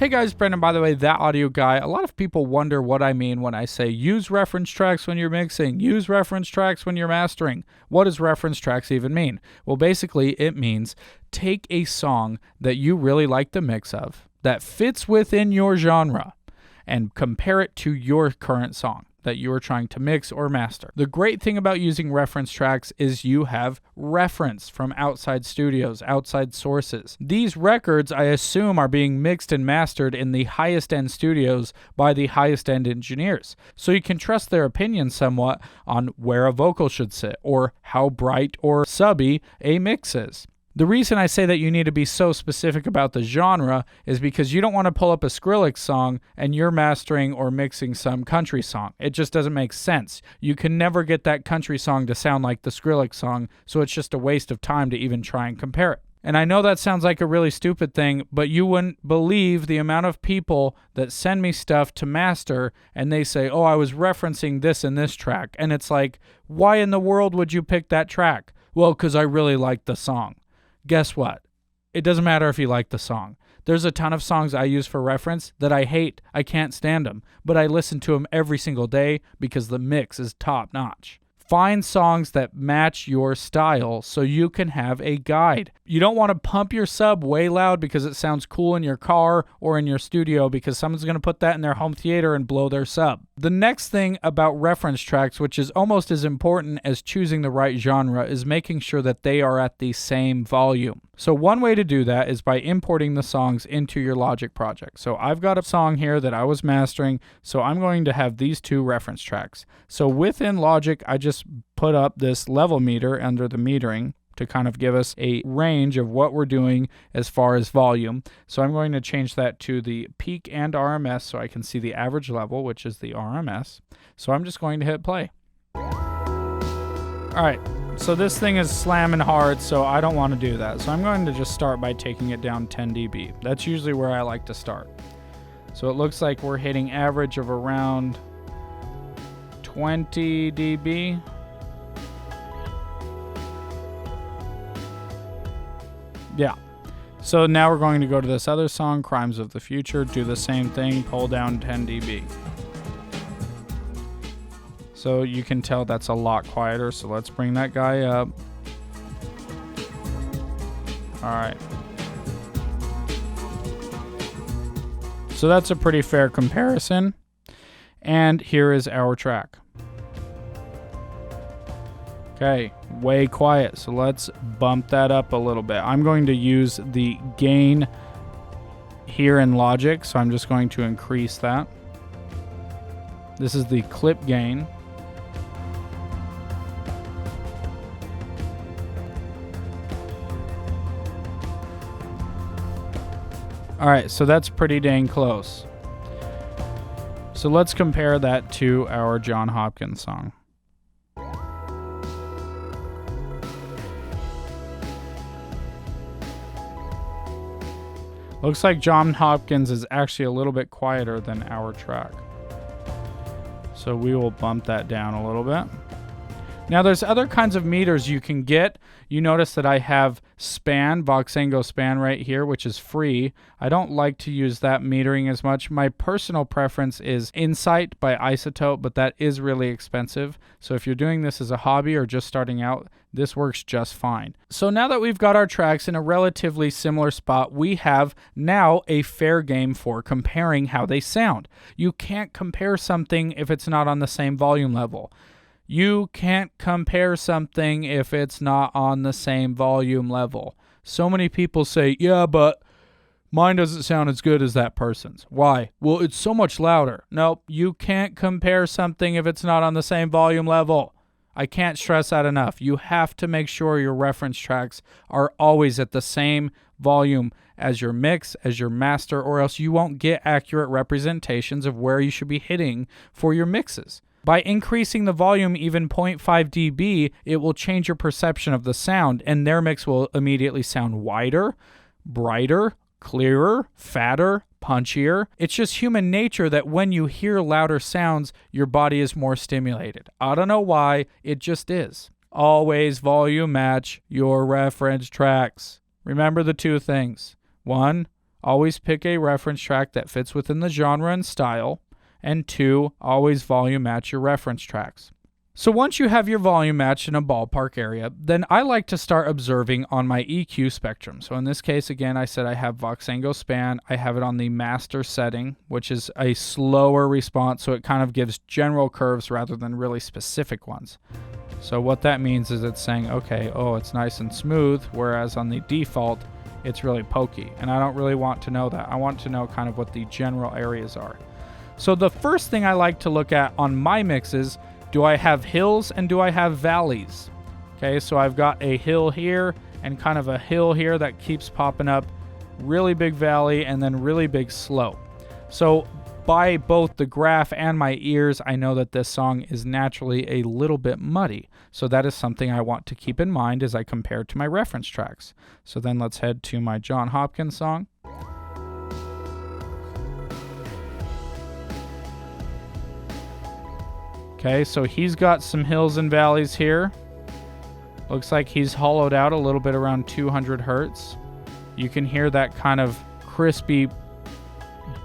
Hey guys, Brendan, by the way, that audio guy. A lot of people wonder what I mean when I say use reference tracks when you're mixing, use reference tracks when you're mastering. What does reference tracks even mean? Well, basically it means take a song that you really like the mix of, that fits within your genre, and compare it to your current song that you are trying to mix or master. The great thing about using reference tracks is you have reference from outside studios, outside sources. These records, I assume, are being mixed and mastered in the highest end studios by the highest end engineers. So you can trust their opinion somewhat on where a vocal should sit or how bright or subby a mix is. The reason I say that you need to be so specific about the genre is because you don't want to pull up a Skrillex song and you're mastering or mixing some country song. It just doesn't make sense. You can never get that country song to sound like the Skrillex song, so it's just a waste of time to even try and compare it. And I know that sounds like a really stupid thing, but you wouldn't believe the amount of people that send me stuff to master and they say, oh, I was referencing this in this track. And it's like, why in the world would you pick that track? Well, because I really like the song. Guess what? It doesn't matter if you like the song. There's a ton of songs I use for reference that I hate. I can't stand them, but I listen to them every single day because the mix is top notch. Find songs that match your style so you can have a guide. You don't want to pump your sub way loud because it sounds cool in your car or in your studio because someone's going to put that in their home theater and blow their sub. The next thing about reference tracks, which is almost as important as choosing the right genre, is making sure that they are at the same volume. So one way to do that is by importing the songs into your Logic project. So I've got a song here that I was mastering, so I'm going to have these two reference tracks. So within Logic, I just put up this level meter under the metering to kind of give us a range of what we're doing as far as volume. So I'm going to change that to the peak and RMS so I can see the average level, which is the RMS. So I'm just going to hit play. All right. So this thing is slamming hard, so I don't want to do that. So I'm going to just start by taking it down 10 dB. That's usually where I like to start. So it looks like we're hitting average of around 20 dB. Yeah. So now we're going to go to this other song, Crimes of the Future, do the same thing, pull down 10 dB. So you can tell that's a lot quieter, so let's bring that guy up. All right. So that's a pretty fair comparison. And here is our track. Okay, way quiet, so let's bump that up a little bit. I'm going to use the gain here in Logic, so I'm just going to increase that. This is the clip gain. All right, so that's pretty dang close. So let's compare that to our John Hopkins song. Looks like John Hopkins is actually a little bit quieter than our track. So we will bump that down a little bit. Now there's other kinds of meters you can get. You notice that I have span, Voxengo span right here, which is free. I don't like to use that metering as much. My personal preference is Insight by Isotope, but that is really expensive. So if you're doing this as a hobby or just starting out, this works just fine. So now that we've got our tracks in a relatively similar spot, we have now a fair game for comparing how they sound. You can't compare something if it's not on the same volume level. You can't compare something if it's not on the same volume level. So many people say, yeah, but mine doesn't sound as good as that person's. Why? Well, it's so much louder. Nope, you can't compare something if it's not on the same volume level. I can't stress that enough. You have to make sure your reference tracks are always at the same volume as your mix, as your master, or else you won't get accurate representations of where you should be hitting for your mixes. By increasing the volume even 0.5 dB, it will change your perception of the sound, and their mix will immediately sound wider, brighter, clearer, fatter, punchier. It's just human nature that when you hear louder sounds, your body is more stimulated. I don't know why, it just is. Always volume match your reference tracks. Remember the two things. 1, always pick a reference track that fits within the genre and style. And 2, always volume match your reference tracks. So once you have your volume matched in a ballpark area, then I like to start observing on my EQ spectrum. So in this case, again, I said I have Voxengo span. I have it on the master setting, which is a slower response, so it kind of gives general curves rather than really specific ones. So what that means is it's saying, okay, oh, it's nice and smooth, whereas on the default, it's really pokey. And I don't really want to know that. I want to know kind of what the general areas are. So the first thing I like to look at on my mixes, do I have hills and do I have valleys? Okay, so I've got a hill here and kind of a hill here that keeps popping up, really big valley and then really big slope. So by both the graph and my ears, I know that this song is naturally a little bit muddy. So that is something I want to keep in mind as I compare to my reference tracks. So then let's head to my John Hopkins song. Okay, so he's got some hills and valleys here. Looks like he's hollowed out a little bit around 200 hertz. You can hear that kind of crispy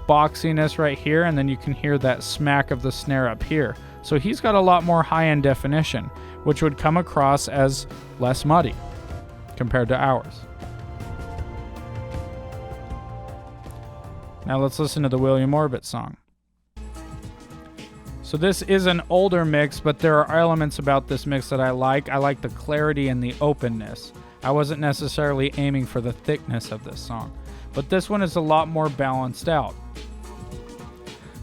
boxiness right here, and then you can hear that smack of the snare up here. So he's got a lot more high-end definition, which would come across as less muddy compared to ours. Now let's listen to the William Orbit song. So this is an older mix, but there are elements about this mix that I like. I like the clarity and the openness. I wasn't necessarily aiming for the thickness of this song, but this one is a lot more balanced out.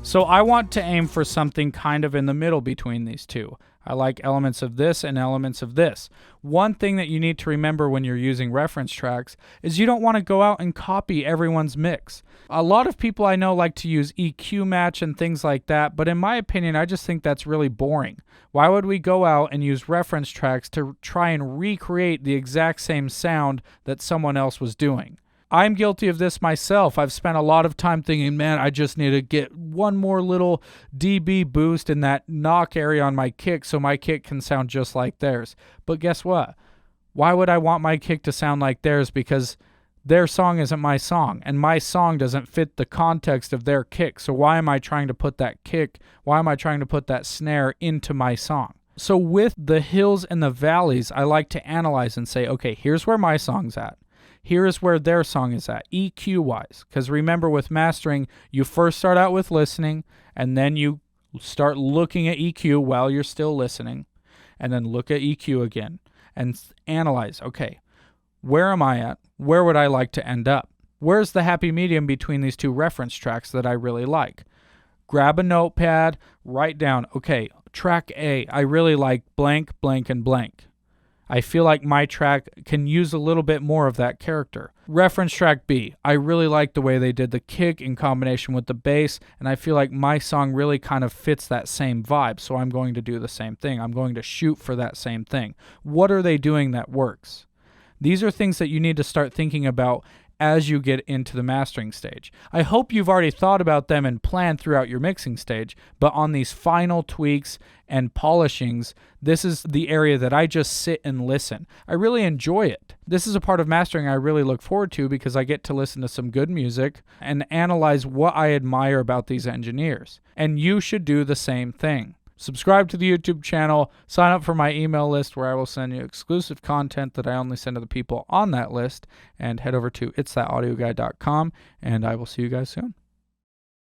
So I want to aim for something kind of in the middle between these two. I like elements of this and elements of this. One thing that you need to remember when you're using reference tracks is you don't want to go out and copy everyone's mix. A lot of people I know like to use EQ match and things like that, but in my opinion, I just think that's really boring. Why would we go out and use reference tracks to try and recreate the exact same sound that someone else was doing? I'm guilty of this myself. I've spent a lot of time thinking, man, I just need to get one more little dB boost in that knock area on my kick so my kick can sound just like theirs. But guess what? Why would I want my kick to sound like theirs? Because their song isn't my song, and my song doesn't fit the context of their kick. So why am I trying to put that kick, why am I trying to put that snare into my song? So with the hills and the valleys, I like to analyze and say, okay, here's where my song's at. Here is where their song is at, EQ-wise. Because remember, with mastering, you first start out with listening, and then you start looking at EQ while you're still listening, and then look at EQ again, and analyze, okay, where am I at? Where would I like to end up? Where's the happy medium between these two reference tracks that I really like? Grab a notepad, write down, okay, track A, I really like blank, blank, and blank. I feel like my track can use a little bit more of that character. Reference track B, I really like the way they did the kick in combination with the bass, and I feel like my song really kind of fits that same vibe, so I'm going to do the same thing. I'm going to shoot for that same thing. What are they doing that works? These are things that you need to start thinking about as you get into the mastering stage. I hope you've already thought about them and planned throughout your mixing stage, but on these final tweaks and polishings, this is the area that I just sit and listen. I really enjoy it. This is a part of mastering I really look forward to because I get to listen to some good music and analyze what I admire about these engineers. And you should do the same thing. Subscribe to the YouTube channel, sign up for my email list where I will send you exclusive content that I only send to the people on that list, and head over to itsthatAudioguy.com, and I will see you guys soon.